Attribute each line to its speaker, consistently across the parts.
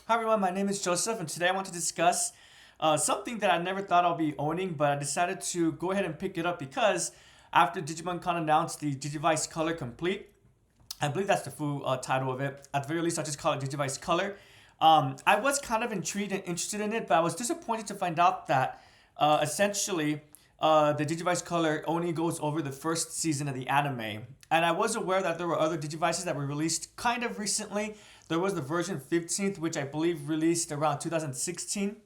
Speaker 1: Hi everyone, my name is Joseph, and today I want to discuss something that I never thought I'll be owning, but I decided to go ahead and pick it up because after Digimon Con announced the Digivice Color Complete, I believe that's the full title of it. At the very least, I'll just call it Digivice Color. I was kind of intrigued and interested in it, but I was disappointed to find out that essentially the Digivice Color only goes over the first season of the anime. And I was aware that there were other Digivices that were released kind of recently. There was the version 15th, which I believe released around 2016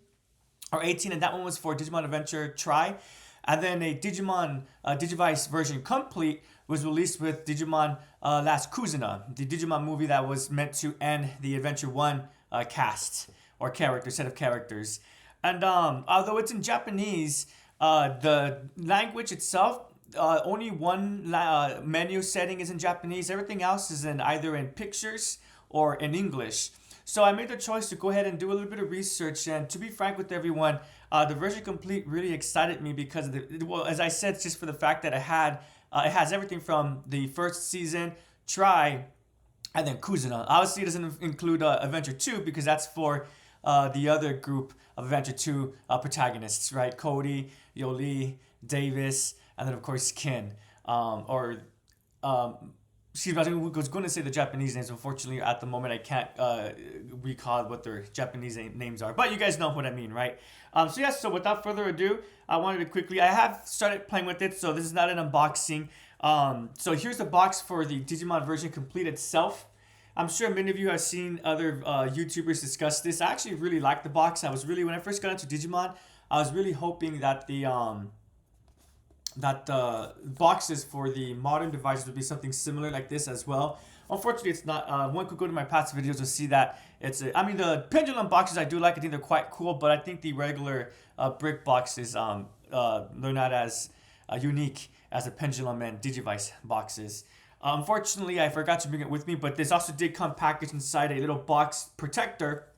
Speaker 1: or 18, and that one was for Digimon Adventure Try. And then a Digimon Digivice version complete was released with Digimon Last Kuzuna, the Digimon movie that was meant to end the Adventure 1 cast or character, set of characters. And although it's in Japanese, the language itself, only one menu setting is in Japanese. Everything else is in either in pictures or in English. So I made the choice to go ahead and do a little bit of research. And to be frank with everyone, the version complete really excited me because of well, as I said, just for the fact that it has everything from the first season, Try, and then Kuzuna. Obviously, it doesn't include Adventure 2 because that's for the other group of Adventure 2 protagonists, right? Cody, Yoli, Davis, and then of course Kin. Excuse me, I was going to say the Japanese names. Unfortunately, at the moment, I can't recall what their Japanese names are. But you guys know what I mean, right? So without further ado, I wanted to quickly. I have started playing with it, so this is not an unboxing. So here's the box for the Digimon version complete itself. I'm sure many of you have seen other YouTubers discuss this. I actually really like the box. When I first got into Digimon, I was really hoping that the boxes for the modern devices would be something similar like this as well. Unfortunately, it's not. One could go to my past videos to see that I mean, the pendulum boxes I do like. I think they're quite cool, but I think the regular brick boxes, they're not as unique as the pendulum and Digivice boxes. Unfortunately, I forgot to bring it with me, but this also did come packaged inside a little box protector.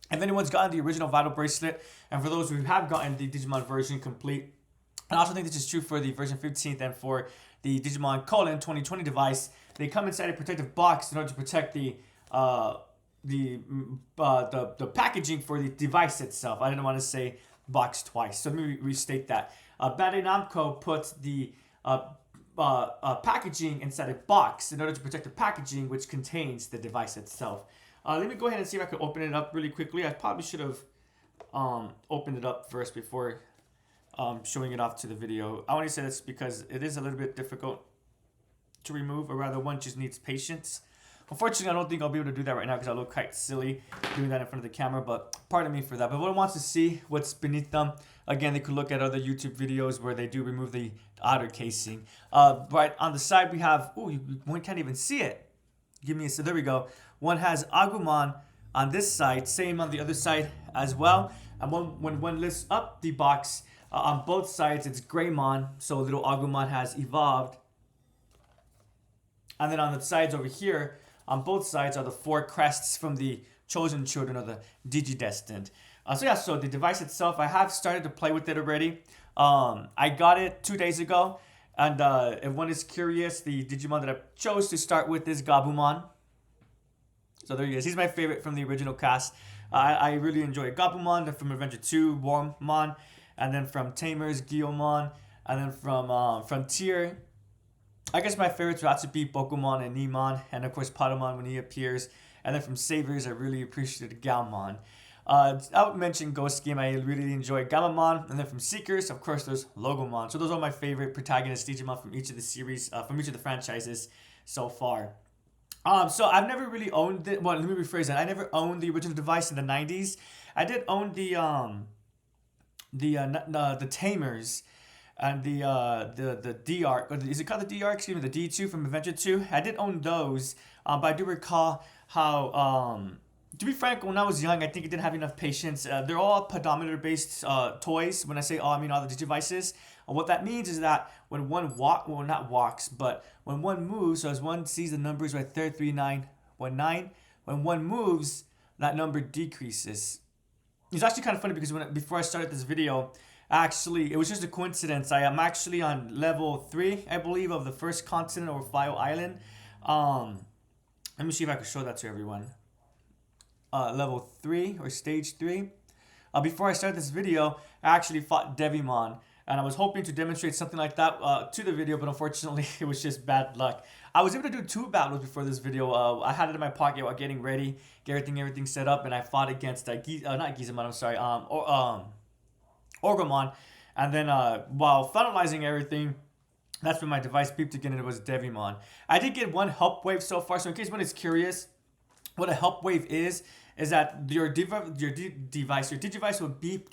Speaker 1: If anyone's gotten the original Vital Bracelet, and for those who have gotten the Digimon version complete, I also think this is true for the version 15th and for the Digimon Colon 2020 device. They come inside a protective box in order to protect the packaging for the device itself. I didn't want to say box twice, so let me restate that. Bandai Namco puts the packaging inside a box in order to protect the packaging which contains the device itself. Let me go ahead and see if I can open it up really quickly. I probably should have opened it up first before showing it off to the video. I only say this because it is a little bit difficult to remove, or rather one just needs patience. Unfortunately, I don't think I'll be able to do that right now because I look quite silly doing that in front of the camera, but pardon me for that. But if one wants to see what's beneath them, again, they could look at other YouTube videos where they do remove the outer casing. Right on the side we have, one can't even see it. So there we go. One has Agumon on this side, same on the other side as well. And when one lifts up the box, on both sides it's Greymon, so little Agumon has evolved. And then on the sides over here, on both sides are the four crests from the chosen children of the Digidestined. So the device itself, I have started to play with it already. I got it 2 days ago, and if one is curious, the Digimon that I chose to start with is Gabumon. So there he is. He's my favorite from the original cast. I really enjoy Gabumon from Adventure 2, Warmmon, and then from Tamers, Guillaumon, and then from Frontier, I guess my favorites would have to be Bokumon and Nimon, and of course Patamon when he appears. And then from Savers, I really appreciated Galmon. I would mention Ghost Game, I really enjoy Gamamon. And then from Seekers, of course, there's Logomon. So those are my favorite protagonist Digimon from each of the series, from each of the franchises so far. So I've never really owned it. Well, let me rephrase that. I never owned the original device in the 90s. I did own the Tamers and the D arc, or is it called the D arc? Excuse me, the D2 from Adventure 2. I did own those, but I do recall how, to be frank, when I was young, I think I didn't have enough patience. They're all pedometer based toys. When I say all, I mean all the Digivices. What that means is that when one not walks, but when one moves, so as one sees the numbers right there, 3919, when one moves, that number decreases. It's actually kind of funny because before I started this video, actually, it was just a coincidence. I am actually on level 3, I believe, of the first continent or File Island. Let me see if I can show that to everyone. level 3 or stage 3. Before I started this video, I actually fought Digimon, and I was hoping to demonstrate something like that to the video, but unfortunately it was just bad luck. I was able to do 2 battles before this video. I had it in my pocket while getting ready, get everything set up, and I fought against not Gizamon, I'm sorry, Orgrimmon, and then while finalizing everything, that's when my device beeped again and it was Digimon. I did get 1 help wave so far, so in case one is curious, what a help wave is that your Digivice will beep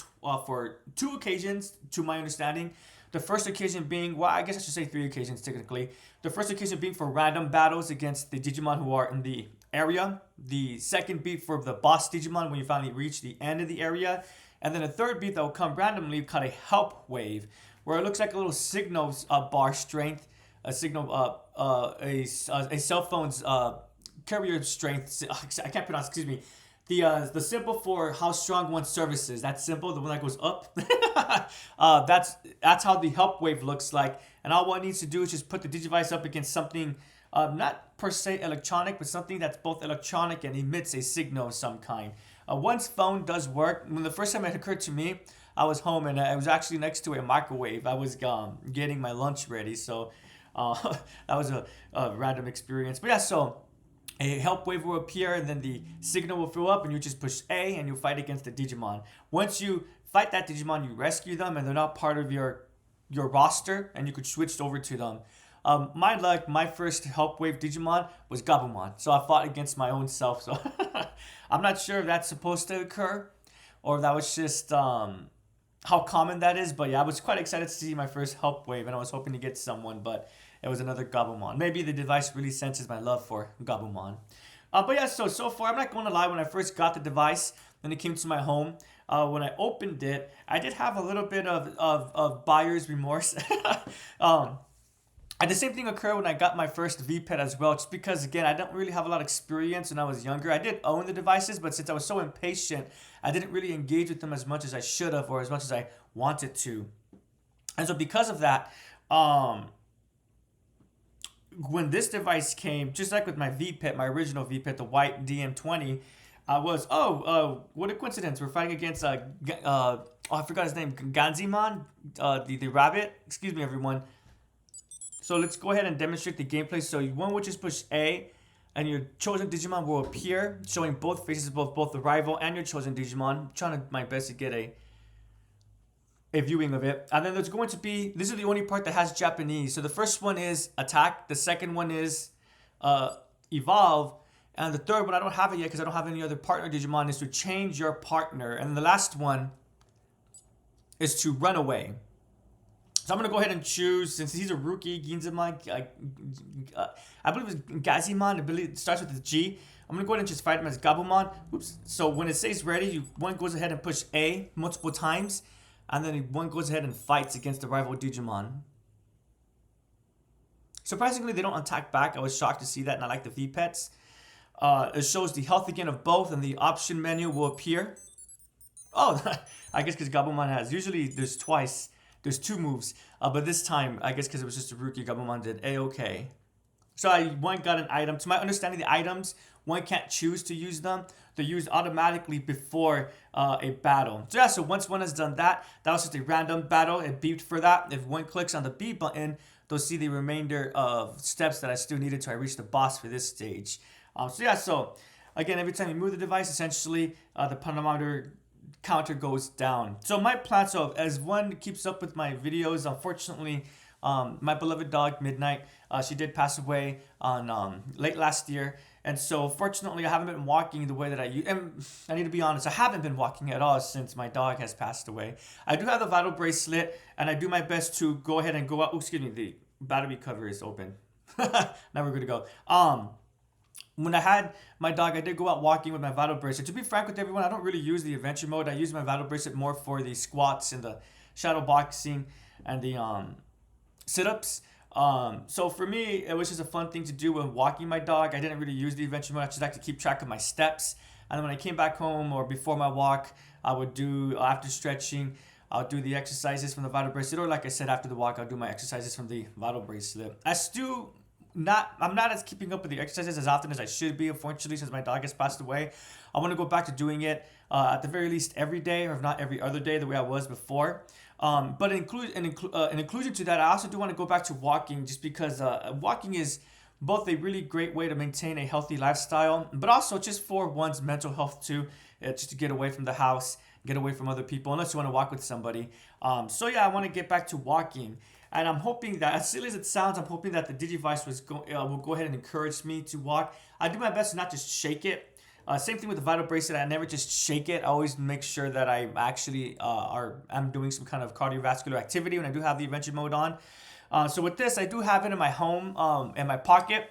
Speaker 1: for 2 occasions, to my understanding. The first occasion being, well, I guess I should say 3 occasions technically. The first occasion being for random battles against the Digimon who are in the area. The second beep for the boss Digimon when you finally reach the end of the area. And then a third beep that will come randomly called a help wave, where it looks like a little signal bar strength, a signal, a cell phone's carrier strength. I can't pronounce. Excuse me. The symbol for how strong one's service is. That symbol, the one that goes up. That's how the help wave looks like. And all one needs to do is just put the Digivice up against something, not per se electronic, but something that's both electronic and emits a signal of some kind. One's phone does work. When the first time it occurred to me, I was home and I was actually next to a microwave. I was getting my lunch ready, so that was a random experience. But yeah, so a help wave will appear and then the signal will fill up and you just push A and you fight against the Digimon. Once you fight that Digimon, you rescue them and they're not part of your roster and you could switch over to them. My luck, my first help wave Digimon was Gabumon. So I fought against my own self. So I'm not sure if that's supposed to occur or if that was just how common that is. But yeah, I was quite excited to see my first help wave and I was hoping to get someone, but it was another Gabumon. Maybe the device really senses my love for Gabumon. But yeah, so far, I'm not going to lie, when I first got the device, and it came to my home, when I opened it, I did have a little bit of buyer's remorse. And the same thing occurred when I got my first V-Pet as well, just because, again, I don't really have a lot of experience when I was younger. I did own the devices, but since I was so impatient, I didn't really engage with them as much as I should have or as much as I wanted to. And so because of that, when this device came, just like with my V-Pet, my original V-Pet, the white DM20, I was, what a coincidence. We're fighting against, I forgot his name, Ganzimon, the rabbit. Excuse me, everyone. So let's go ahead and demonstrate the gameplay. So one would just push A, and your chosen Digimon will appear, showing both faces of both the rival and your chosen Digimon. I'm trying my best to get a viewing of it. And then there's going to be, this is the only part that has Japanese. So the first one is attack. The second one is evolve. And the third one, I don't have it yet because I don't have any other partner Digimon, is to change your partner. And the last one is to run away. So I'm going to go ahead and choose, since he's a rookie, Ginzamon, I believe it's Gazimon, I believe it starts with the G. I'm going to go ahead and just fight him as Gabumon. Oops. So when it says ready, one goes ahead and push A multiple times. And then one goes ahead and fights against the rival Digimon. Surprisingly, they don't attack back. I was shocked to see that, and I like the V-Pets. It shows the health again of both, and the option menu will appear. Oh, I guess because Gabumon has, usually there's 2 moves. But this time, I guess because it was just a rookie, Gabumon did A-okay. So one got an item. To my understanding, the items, one can't choose to use them. They're used automatically before a battle. So yeah, so once one has done that, that was just a random battle. It beeped for that. If one clicks on the B button, they'll see the remainder of steps that I still needed to reach the boss for this stage. So yeah, so again, every time you move the device, essentially the pedometer counter goes down. So my plan, so as one keeps up with my videos, unfortunately, my beloved dog Midnight, she did pass away on late last year, and so fortunately I haven't been walking the way that I used. And I need to be honest, I haven't been walking at all since my dog has passed away. I do have the vital bracelet, and I do my best to go ahead and go out. Oh, excuse me, the battery cover is open. Now we're good to go. When I had my dog, I did go out walking with my vital bracelet. To be frank with everyone, I don't really use the adventure mode. I use my vital bracelet more for the squats and the shadow boxing and the sit-ups. So for me, it was just a fun thing to do when walking my dog. I didn't really use the adventure mode. I just like to keep track of my steps. And then when I came back home or before my walk, I would do, after stretching, I'll do the exercises from the vital bracelet. Or like I said, after the walk, I'll do my exercises from the vital bracelet. I still I'm not as keeping up with the exercises as often as I should be, unfortunately, since my dog has passed away. I want to go back to doing it at the very least every day, or if not every other day, the way I was before. But in inclusion to that, I also do want to go back to walking, just because walking is both a really great way to maintain a healthy lifestyle, but also just for one's mental health too, just to get away from the house, get away from other people, unless you want to walk with somebody. So yeah, I want to get back to walking. And I'm hoping that, as silly as it sounds, I'm hoping that the Digivice will go ahead and encourage me to walk. I do my best to not just shake it. Same thing with the vital bracelet. I never just shake it. I always make sure that I actually I'm doing some kind of cardiovascular activity when I do have the adventure mode on. So with this, I do have it in my home, in my pocket.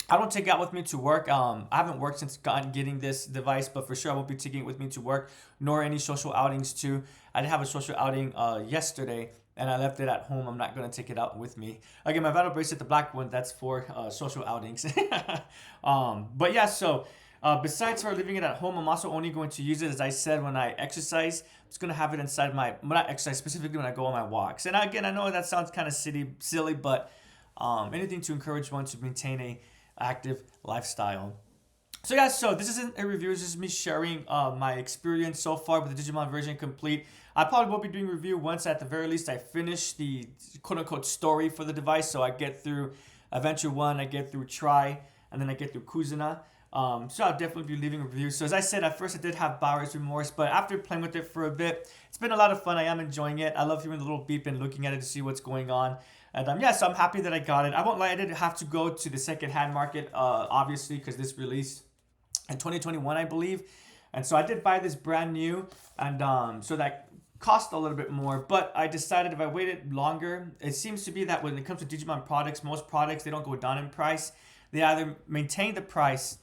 Speaker 1: I don't take it out with me to work. I haven't worked since getting this device, but for sure I won't be taking it with me to work, nor any social outings too. I did have a social outing yesterday, and I left it at home. I'm not going to take it out with me. Again, my vital bracelet, the black one, that's for social outings. But yeah, so besides for leaving it at home, I'm also only going to use it, as I said, when I exercise. I'm just going to have it inside when I exercise, specifically when I go on my walks. And again, I know that sounds kind of silly, but anything to encourage one to maintain a active lifestyle. So yeah, so this isn't a review, it's just me sharing my experience so far with the Digimon version complete. I probably will be doing a review once at the very least I finish the quote-unquote story for the device. So I get through Adventure 1, I get through Try, and then I get through Kuzuna. So I'll definitely be leaving a review. So as I said, at first I did have buyer's remorse, but after playing with it for a bit, it's been a lot of fun. I am enjoying it. I love hearing the little beep and looking at it to see what's going on. And yeah, so I'm happy that I got it. I won't lie, I did have to go to the second-hand market, obviously, because this released in 2021, I believe. And so I did buy this brand new, and so that cost a little bit more. But I decided if I waited longer, it seems to be that when it comes to Digimon products, most products, they don't go down in price. They either maintain the price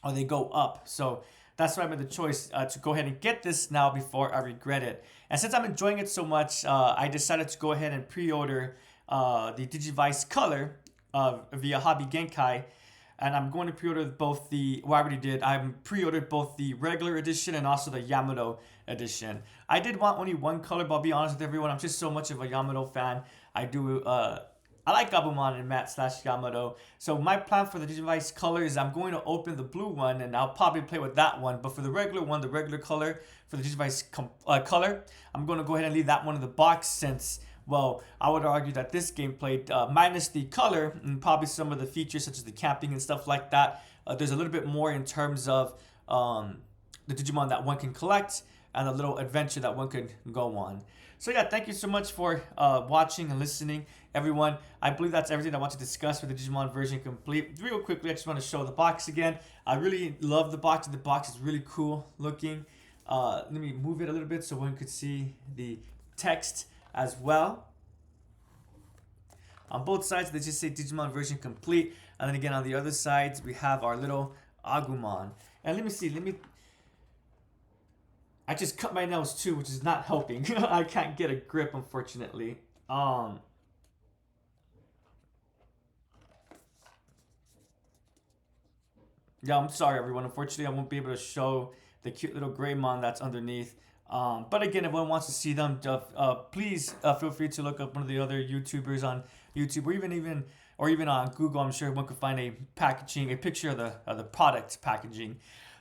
Speaker 1: or they go up. So that's why I made the choice to go ahead and get this now before I regret it. And since I'm enjoying it so much, I decided to go ahead and pre-order the Digivice Color via Hobby Genkai. And I'm going to pre-order both I already did. I pre-ordered both the regular edition and also the Yamato edition. I did want only one color, but I'll be honest with everyone, I'm just so much of a Yamato fan. I like Gabumon and Matt/Yamato. So my plan for the Digivice Color is I'm going to open the blue one, and I'll probably play with that one. But for the regular one, the regular color for the Digivice Color, I'm going to go ahead and leave that one in the box, since, well, I would argue that this gameplay, minus the color and probably some of the features such as the camping and stuff like that, there's a little bit more in terms of the Digimon that one can collect and a little adventure that one could go on. So yeah, thank you so much for watching and listening, everyone. I believe that's everything I want to discuss with the Digimon version complete. Real quickly, I just want to show the box again. I really love the box. The box is really cool looking. Let me move it a little bit so one could see the text as well. On both sides, they just say Digimon version complete. And then again, on the other sides, we have our little Agumon. And let me see, I just cut my nails too, which is not helping. I can't get a grip, unfortunately. Yeah, I'm sorry, everyone. Unfortunately, I won't be able to show the cute little Greymon that's underneath. But again, if one wants to see them, please feel free to look up one of the other YouTubers on YouTube, or even on Google. I'm sure one could find a picture of the product packaging.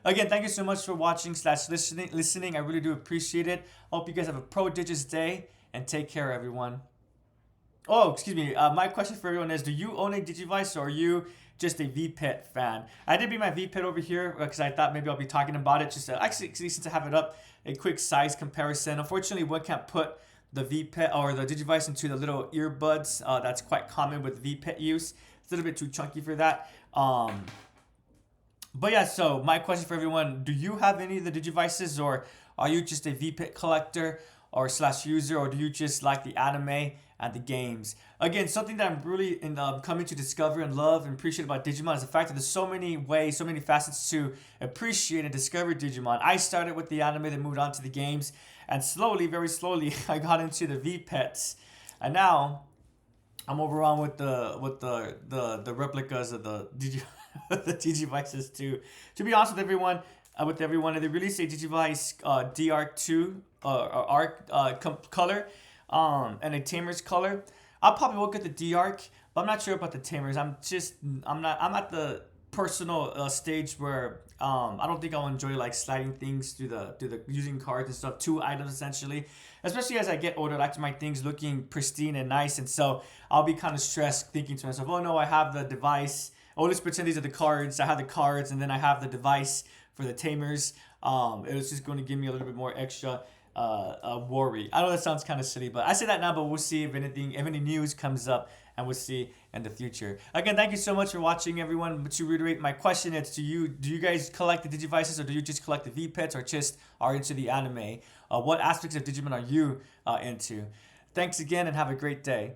Speaker 1: Again, thank you so much for watching / listening. I really do appreciate it. Hope you guys have a pro Digis day, and take care, everyone. Oh, excuse me. My question for everyone is, do you own a Digivice, or are you just a VPET fan? I did bring my VPET over here because I thought maybe I'll be talking about it. Just actually, since I have it up, a quick size comparison. Unfortunately, one can't put the VPET or the Digivice into the little earbuds. That's quite common with VPET use. It's a little bit too chunky for that. But yeah, so my question for everyone, do you have any of the Digivices, or are you just a VPET collector or / user, or do you just like the anime and the games? Again, something that I'm really coming to discover and love and appreciate about Digimon is the fact that there's so many ways, so many facets to appreciate and discover Digimon. I started with the anime, then moved on to the games, and slowly, very slowly, I got into the VPETs, and now I'm over on with the replicas of the the Digivices too. To be honest with everyone, they released a Digivice DR2 ARC color, and a Tamer's color. I'll probably look at the D arc, but I'm not sure about the tamers. I'm at the personal stage where I don't think I'll enjoy like sliding things through the using cards and stuff. Two items essentially, especially as I get older. I like to my things looking pristine and nice, and so I'll be kind of stressed thinking to myself, oh no, I have the device. Oh, let's pretend these are the cards. I have the cards, and then I have the device for the tamers. It was just going to give me a little bit more extra worry. I know that sounds kind of silly, but I say that now, but we'll see if any news comes up, and we'll see in the future. Again, thank you so much for watching, everyone. But to reiterate, my question is to you: do you guys collect the Digivices, or do you just collect the V pets, or just are into the anime? What aspects of Digimon are you into? Thanks again, and have a great day.